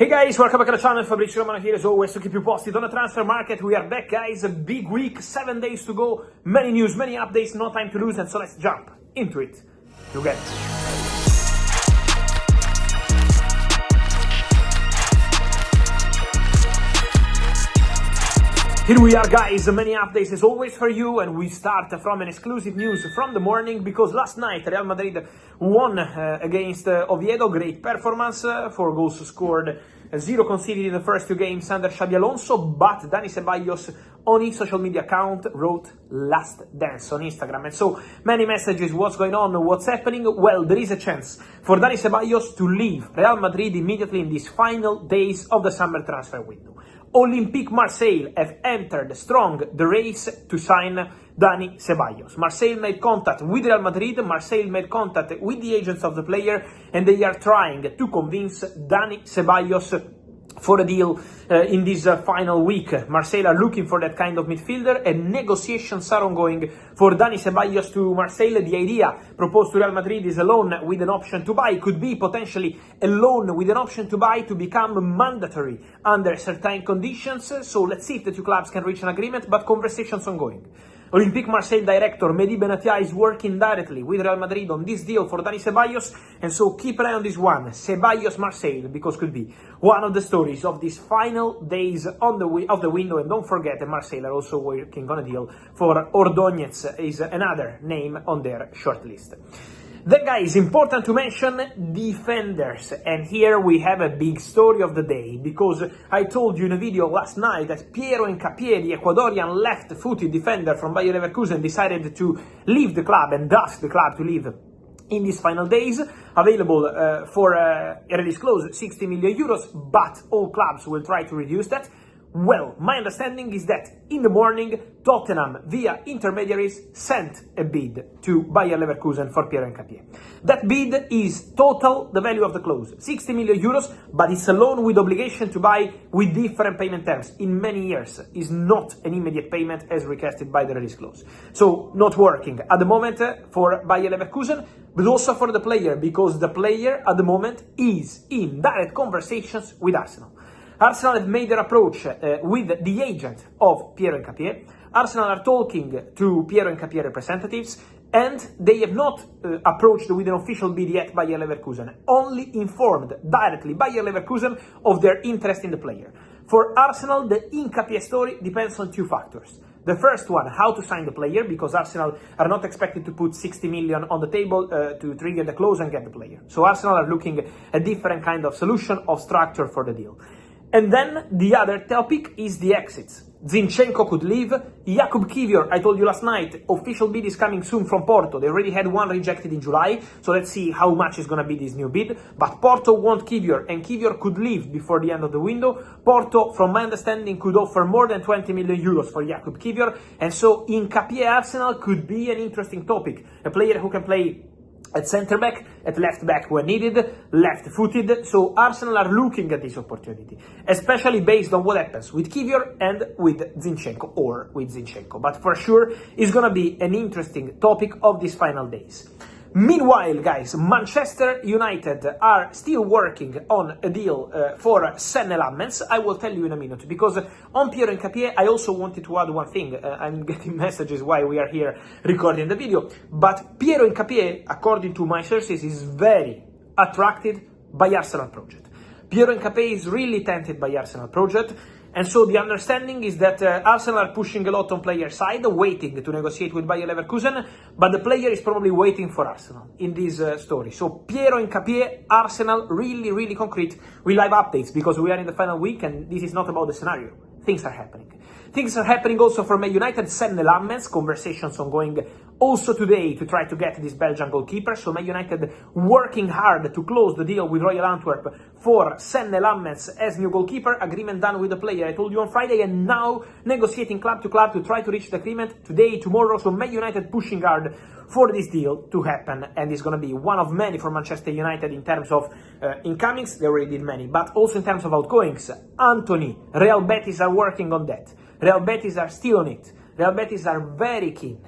Hey guys, welcome back to the channel. Fabrizio Romano here as always to keep you posted on the transfer market. We are back, guys. A big week, 7 days to go. Many news, many updates, no time to lose, and so let's jump into it together. Here we are, guys, many updates as always for you, and we start from an exclusive news from the morning because last night Real Madrid won against Oviedo. Great performance, 4 goals scored, 0 conceded in the first 2 games under Xabi Alonso, but Dani Ceballos on his social media account wrote "Last Dance" on Instagram, and so many messages, what's going on, what's happening. Well, there is a chance for Dani Ceballos to leave Real Madrid immediately in these final days of the summer transfer window. Olympique Marseille have entered strong the race to sign Dani Ceballos. Marseille made contact with Real Madrid, Marseille made contact with the agents of the player, and they are trying to convince Dani Ceballos for a deal in this final week. Marseille are looking for that kind of midfielder, and negotiations are ongoing for Dani Ceballos to Marseille. The idea proposed to Real Madrid is a loan with an option to buy. Could be potentially a loan with an option to buy to become mandatory under certain conditions. So let's see if the two clubs can reach an agreement, but conversations ongoing. Olympique Marseille director Mehdi Benatia is working directly with Real Madrid on this deal for Dani Ceballos, and so keep an eye on this one, Ceballos Marseille, because could be one of the stories of these final days of the window. And don't forget that Marseille are also working on a deal for Ordóñez, is another name on their shortlist. Then, guys, important to mention defenders, and here we have a big story of the day, because I told you in a video last night that Piero Hincapié, the Ecuadorian left-footed defender from Bayer Leverkusen, decided to leave the club and asked the club to leave in these final days, available for a release clause 60 million euros, but all clubs will try to reduce that. Well, my understanding is that in the morning, Tottenham, via intermediaries, sent a bid to Bayer Leverkusen for Piero Hincapié. That bid is total the value of the clause, 60 million euros, but it's a loan with obligation to buy with different payment terms in many years. Is not an immediate payment as requested by the release clause. So, not working at the moment for Bayer Leverkusen, but also for the player, because the player at the moment is in direct conversations with Arsenal. Arsenal have made their approach with the agent of Piero Hincapié. Arsenal are talking to Piero Hincapié representatives, and they have not approached with an official bid yet by Bayer Leverkusen, only informed directly by Bayer Leverkusen of their interest in the player. For Arsenal, the Hincapie story depends on 2 factors. The first one, how to sign the player, because Arsenal are not expected to put 60 million on the table to trigger the clause and get the player. So Arsenal are looking at a different kind of solution, of structure for the deal. And then the other topic is the exits. Zinchenko could leave. Jakub Kiwior, I told you last night, official bid is coming soon from Porto. They already had one rejected in July, so let's see how much is going to be this new bid. But Porto want Kiwior, and Kiwior could leave before the end of the window. Porto, from my understanding, could offer more than 20 million euros for Jakub Kiwior, and so Hincapie Arsenal could be an interesting topic. A player who can play at centre-back, at left-back when needed, left-footed, so Arsenal are looking at this opportunity, especially based on what happens with Kiwior and with Zinchenko, or with Zinchenko, but for sure it's gonna be an interesting topic of these final days. Meanwhile, guys, Manchester United are still working on a deal for Senne Lammens. I will tell you in a minute, because on Piero Hincapié, I also wanted to add one thing. I'm getting messages while we are here recording the video, but Piero Hincapié, according to my sources, is very attracted by Arsenal project. Piero Hincapié is really tempted by Arsenal project. And so the understanding is that Arsenal are pushing a lot on player side, waiting to negotiate with Bayer Leverkusen, but the player is probably waiting for Arsenal in this story. So Piero Hincapié, Arsenal, really, really concrete. We live updates because we are in the final week, and this is not about the scenario. Things are happening. Things are happening also for Man United, Senne Lammens, conversations ongoing also today to try to get this Belgian goalkeeper. So Man United working hard to close the deal with Royal Antwerp for Senne Lammens as new goalkeeper. Agreement done with the player, I told you on Friday, and now negotiating club to club to try to reach the agreement today, tomorrow. So Man United pushing hard for this deal to happen, and it's going to be one of many for Manchester United in terms of incomings. They already did many, but also in terms of outgoings. Antony, Real Betis are working on that. Real Betis are still on it. Real Betis are very keen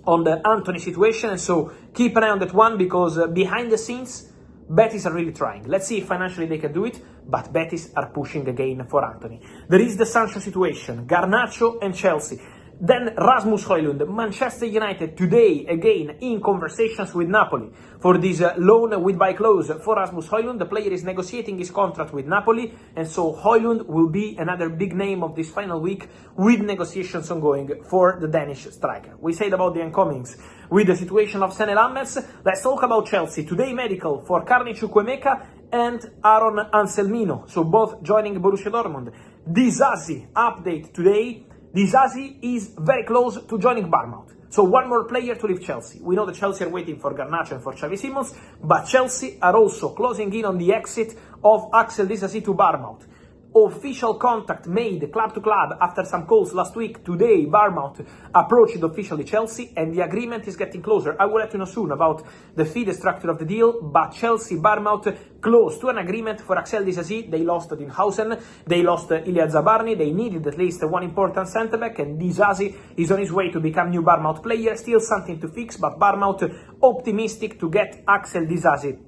on the Antony situation, and so keep an eye on that one, because behind the scenes Betis are really trying. Let's see if financially they can do it, but Betis are pushing again for Antony. There is the Sancho situation, Garnacho and Chelsea. Then Rasmus Højlund, Manchester United today again in conversations with Napoli for this loan with buy clause for Rasmus Højlund. The player is negotiating his contract with Napoli, and so Højlund will be another big name of this final week with negotiations ongoing for the Danish striker. We said about the incomings with the situation of Senne Lammens. Let's talk about Chelsea. Today medical for Carney, Chukwuemeka and Aaron Anselmino, so both joining Borussia Dortmund. Disasi update today. Disasi is very close to joining Bournemouth. So one more player to leave Chelsea. We know that Chelsea are waiting for Garnacho and for Xavi Simons, but Chelsea are also closing in on the exit of Axel Disasi to Bournemouth. Official contact made club to club after some calls last week. Today, Bournemouth approached officially Chelsea, and the agreement is getting closer. I will let you know soon about the fee, the structure of the deal, but Chelsea, Bournemouth close to an agreement for Axel Disasi. They lost Dinhausen, they lost Ilya Zabarny, they needed at least one important centre-back, and Disasi is on his way to become new Bournemouth player. Still something to fix, but Bournemouth optimistic to get Axel Disasi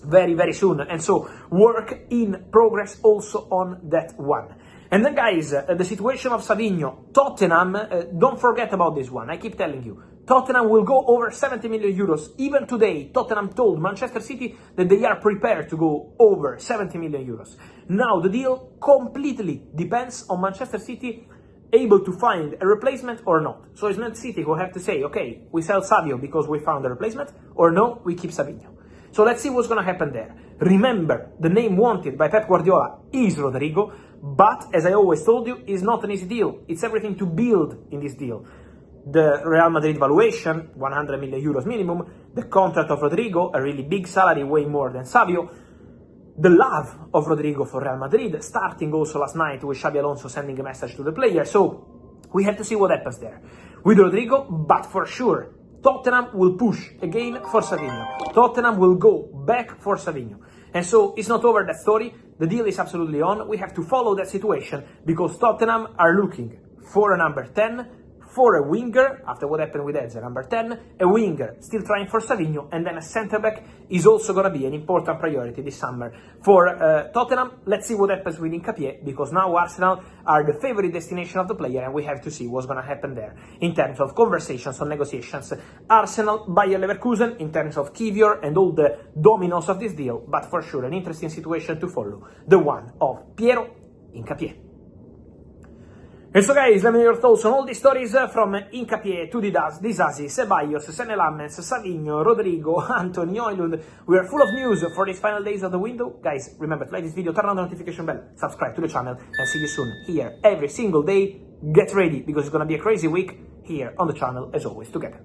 very, very soon. And so work in progress also on that one. And then guys, the situation of Savinho, Tottenham, don't forget about this one. I keep telling you, Tottenham will go over 70 million euros. Even today, Tottenham told Manchester City that they are prepared to go over 70 million euros. Now, the deal completely depends on Manchester City able to find a replacement or not. So it's not City who have to say, okay, we sell Savio because we found a replacement, or no, we keep Savinho. So let's see what's going to happen there. Remember, the name wanted by Pep Guardiola is Rodrigo, but as I always told you, it's not an easy deal. It's everything to build in this deal. The Real Madrid valuation, 100 million euros minimum, the contract of Rodrigo, a really big salary, way more than Savio, the love of Rodrigo for Real Madrid, starting also last night with Xabi Alonso sending a message to the player. So we have to see what happens there with Rodrigo, but for sure, Tottenham will push again for Savinho. Tottenham will go back for Savinho. And so it's not over that story. The deal is absolutely on. We have to follow that situation because Tottenham are looking for a number 10, for a winger, after what happened with Eze, number 10, a winger, still trying for Savinho, and then a centre-back is also going to be an important priority this summer for Tottenham. Let's see what happens with Hincapie, because now Arsenal are the favourite destination of the player, and we have to see what's going to happen there in terms of conversations on negotiations. Arsenal, Bayer Leverkusen, in terms of Kiwior and all the dominoes of this deal, but for sure an interesting situation to follow, the one of Piero Hincapié. And so guys, let me know your thoughts on all these stories from Hincapie to Disasi, Ceballos, Senne Lammens, Savinho, Rodrigo, Antony, Højlund. We are full of news for these final days of the window. Guys, remember to like this video, turn on the notification bell, subscribe to the channel, and see you soon here every single day. Get ready, because it's gonna be a crazy week here on the channel as always together.